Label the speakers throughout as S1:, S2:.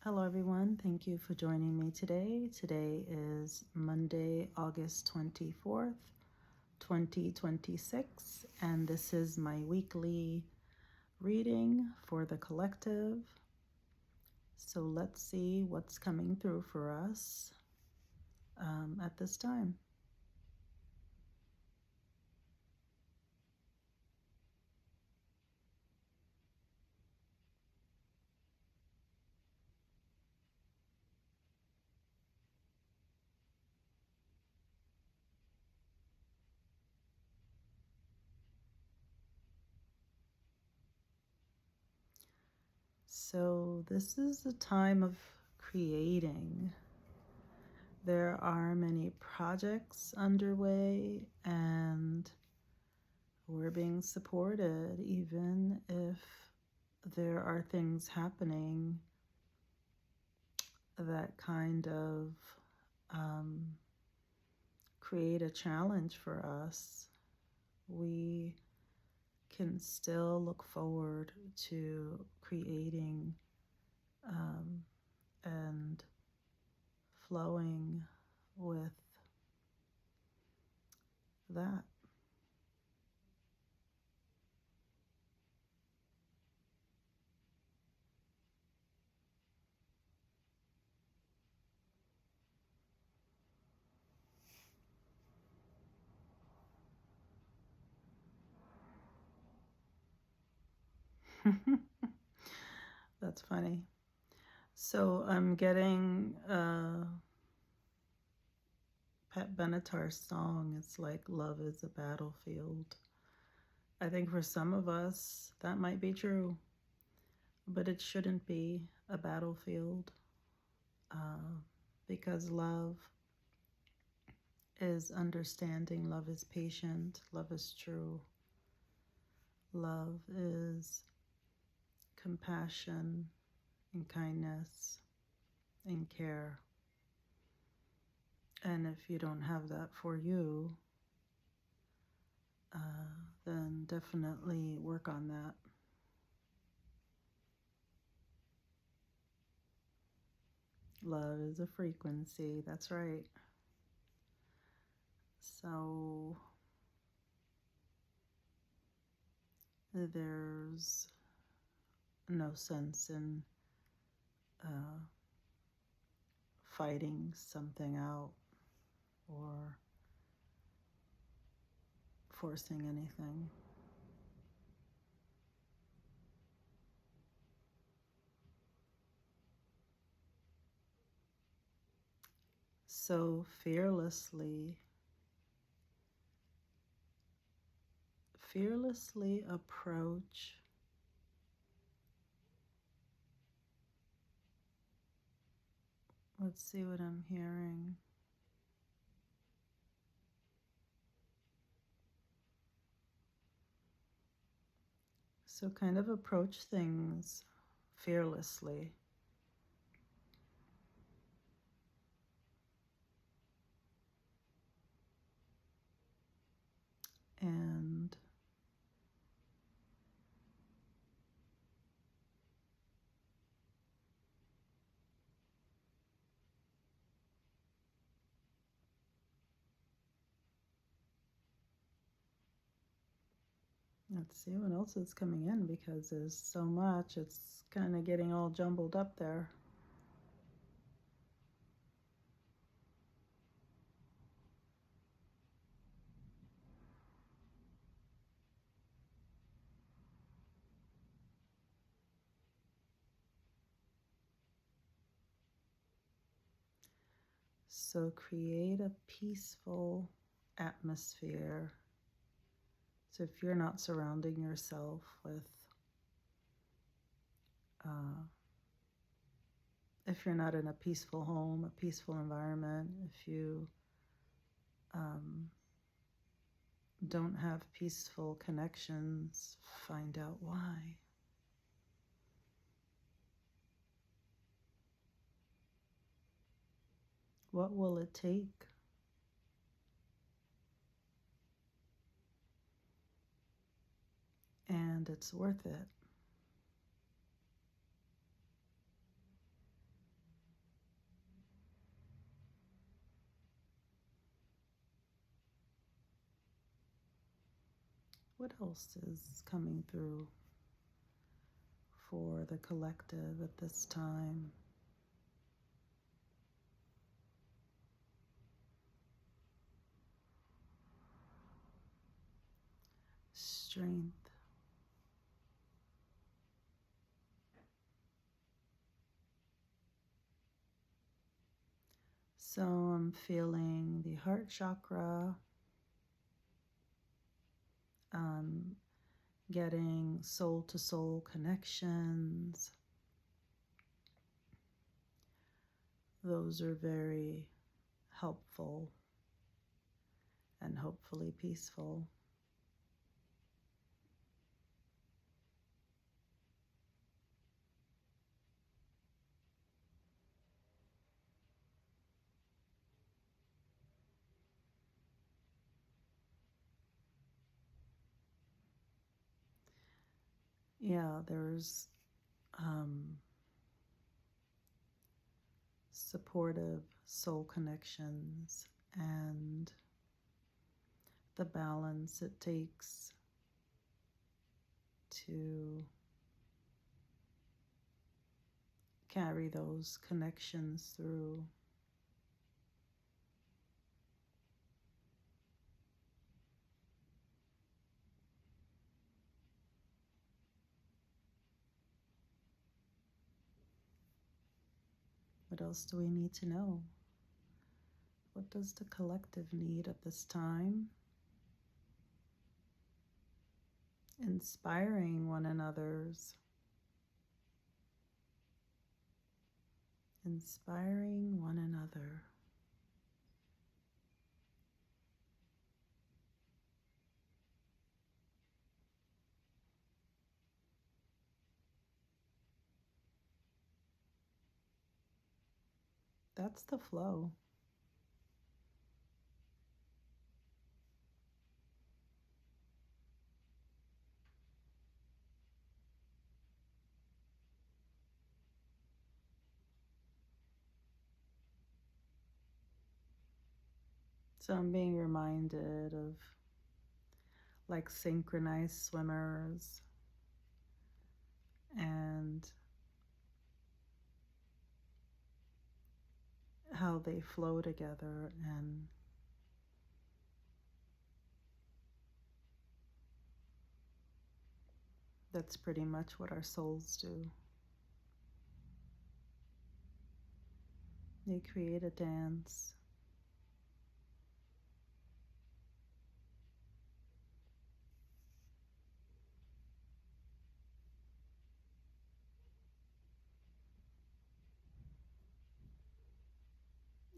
S1: Hello, everyone. Thank you for joining me today. Today is Monday, August 24th, 2026, and this is my weekly reading for the collective. So let's see what's coming through for us at this time. So this is a time of creating. There are many projects underway, and we're being supported, even if there are things happening that kind of create a challenge for us. We can still look forward to creating and flowing with that. That's funny. So I'm getting Pat Benatar's song. It's like love is a battlefield. I think for some of us that might be true, but it shouldn't be a battlefield because love is understanding, love is patient, love is true, love is compassion and kindness and care. And if you don't have that for you, then definitely work on that. Love is a frequency, that's right. So there's no sense in fighting something out or forcing anything. So fearlessly approach let's see what I'm hearing. So kind of approach things fearlessly. And let's see what else is coming in, because there's so much. It's kind of getting all jumbled up there. So create a peaceful atmosphere. So if you're not surrounding yourself with if you're not in a peaceful home, a peaceful environment, if you don't have peaceful connections, find out why. What will it take? And it's worth it. What else is coming through for the collective at this time? Strength. So I'm feeling the heart chakra, getting soul to soul connections. Those are very helpful and hopefully peaceful. Yeah, there's supportive soul connections and the balance it takes to carry those connections through. What else do we need to know? What does the collective need at this time? Inspiring one another's. Inspiring one another. That's the flow. So I'm being reminded of like synchronized swimmers and how they flow together, and that's pretty much what our souls do. They create a dance.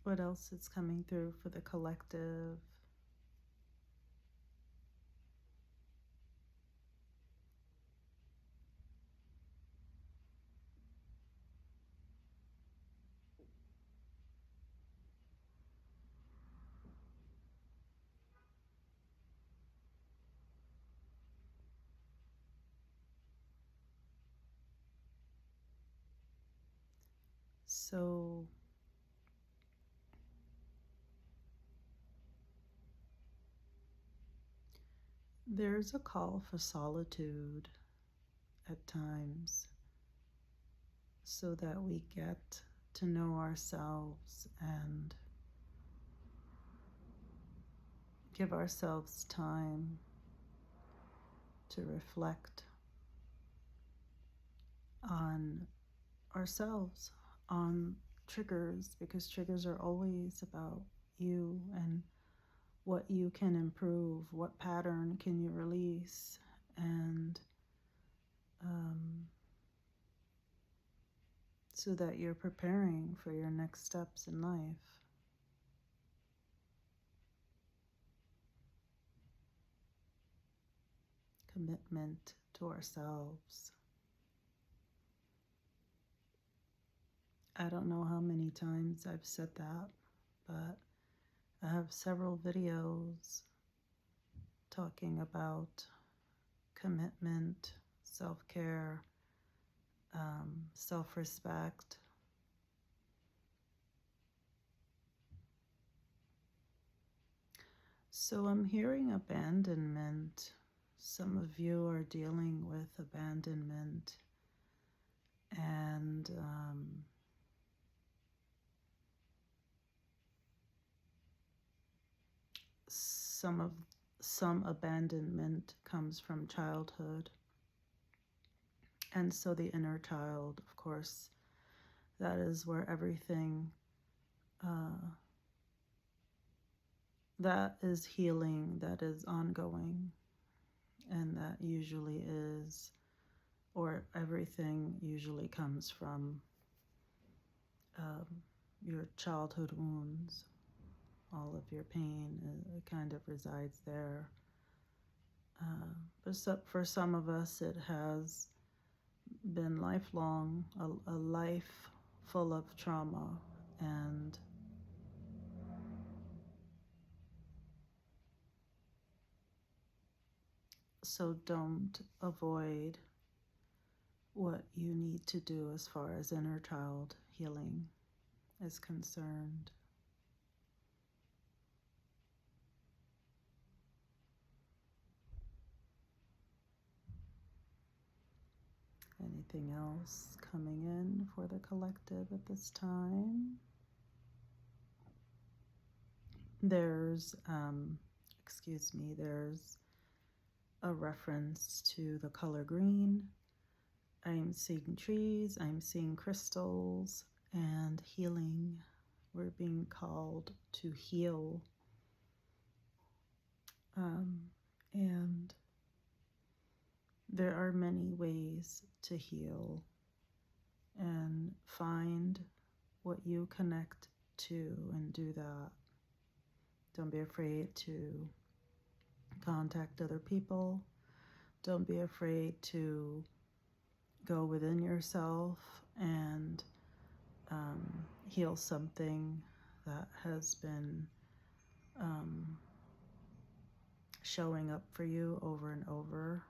S1: What else is coming through for the collective? So there's a call for solitude at times so that we get to know ourselves and give ourselves time to reflect on ourselves, on triggers, because triggers are always about you and what you can improve, what pattern can you release, and so that you're preparing for your next steps in life. Commitment to ourselves. I don't know how many times I've said that, but I have several videos talking about commitment, self-care, self-respect. So I'm hearing abandonment. Some of you are dealing with abandonment and some abandonment comes from childhood. And so the inner child, of course, that is where everything that is healing, that is ongoing, and that usually is, or everything usually comes from your childhood wounds. All of your pain kind of resides there. But for some of us, it has been lifelong, a life full of trauma, and so don't avoid what you need to do as far as inner child healing is concerned. Anything else coming in for the collective at this time? There's, there's a reference to the color green. I'm seeing trees, I'm seeing crystals, and healing. We're being called to heal. And there are many ways to heal, and find what you connect to and do that. Don't be afraid to contact other people. Don't be afraid to go within yourself and heal something that has been showing up for you over and over.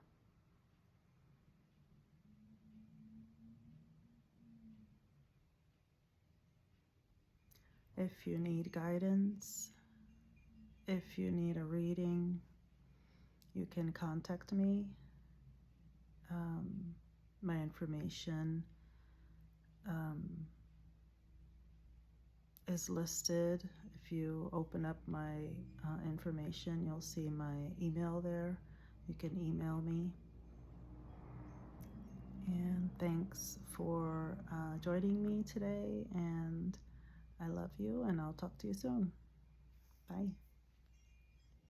S1: If you need guidance, if you need a reading, you can contact me. My information is listed. If you open up my information, you'll see my email there. You can email me. And thanks for joining me today, and I love you, and I'll talk to you soon.